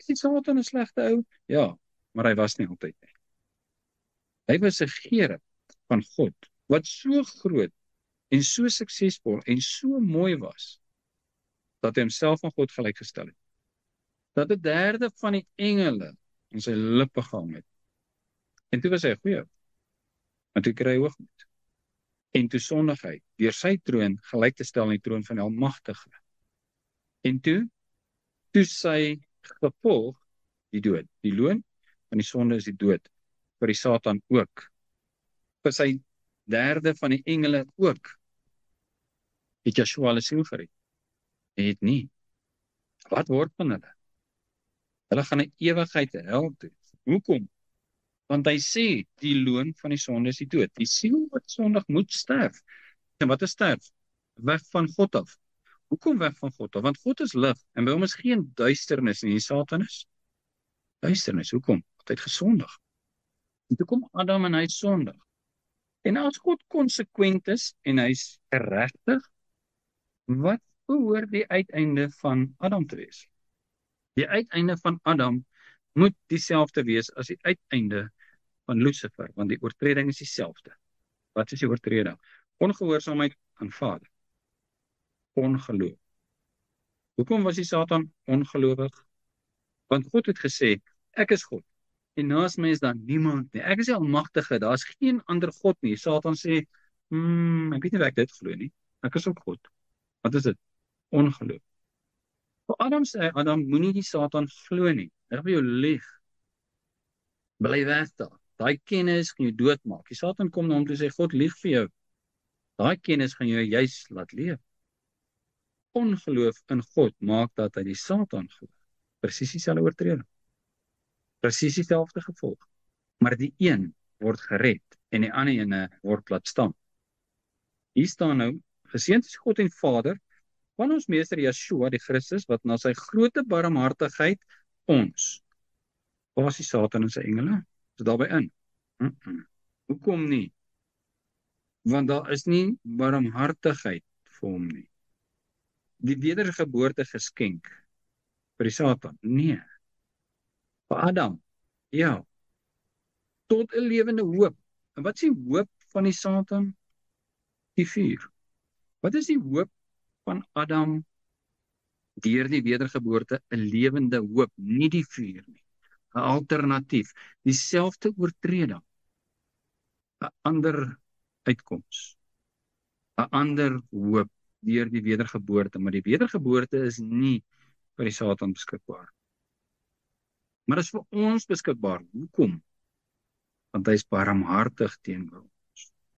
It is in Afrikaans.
die Satan 'n slegte ou? Ja, maar hy was nie altyd nie. Hy was 'n gerub van God, wat so groot en so suksesvol en so mooi was, dat hy homself aan God gelyk gestel het. Dat 'n derde van die engele in sy lippe gehang het. En toe was hy 'n goeie ou, maar toe kry hy hoogmoed. En toe sondig hy, deur sy troon gelyk te stel aan die troon van die Almagtige. En toe sy gevolg die dood. Die loon van die sonde is die dood, vir die Satan ook. Vir sy derde van die engele ook. Het Yeshua hulle siel gered? Het nie. Wat word van hulle? Hulle gaan 'n ewigheid hel toe. Hoekom? Want hy sê, die loon van die sonde is die dood. Die siel wat sondig moet sterf. En wat is sterf? Weg van God af. Hoekom weg van God af? Want God is lig, en by hom is geen duisternis nie. Die Satan is duisternis. Hoekom? Want hy het gesondig. En toe kom Adam en hy sondig. En as God konsekwent is, en hy is geregtig, wat behoort die uiteinde van Adam te wees? Die uiteinde van Adam moet dieselfde wees as die uiteinde van Lucifer, want die oortreding is dieselfde. Wat is die oortreding? Ongehoorsaamheid aan Vader. Ongeloof. Hoekom was die Satan ongelowig? Want God het gesê, ek is God, en naas my is daar niemand nie. Ek is die Almagtige, daar is geen ander God nie. Satan sê, ek weet nie waar ek dit glo nie. Ek is ook God. Wat is dit? Ongeloof. Voor Adam sê, Adam, moenie die Satan glo nie. Ek wil jou lieg. Bly weg daar. Daai kennis gaan jou doodmaak. Die Satan kom na hom toe sê, God lieg vir jou. Daai kennis gaan jou juis laat leef. Ongeloof in God maak dat hy die Satan glo. Presies dieselfde oortreding. Presies dieselfde gevolg. Maar die een word gered en die ander ene word laat staan. Hier staan nou, geseënd is God en Vader van ons meester Yeshua, die Christus, wat na sy groote barmhartigheid ons. Waar is die Satan en sy engele? Is daarby in? Hoekom nie? Want daar is nie barmhartigheid vir hom nie. Die wedergeboorte geskenk vir die Satan? Nee. Vir Adam? Ja. Tot 'n lewende hoop. En wat is die hoop van die Satan? Die vuur. Wat is die hoop van Adam deur die wedergeboorte? 'n lewende hoop, nie die vuur nie. 'n alternatief, dieselfde oortreding, 'n ander uitkoms, 'n ander hoop deur die wedergeboorte, maar die wedergeboorte is nie vir die Satan beskikbaar. Maar dit is vir ons beskikbaar. Hoekom? Want hy is barmhartig teenoor ons.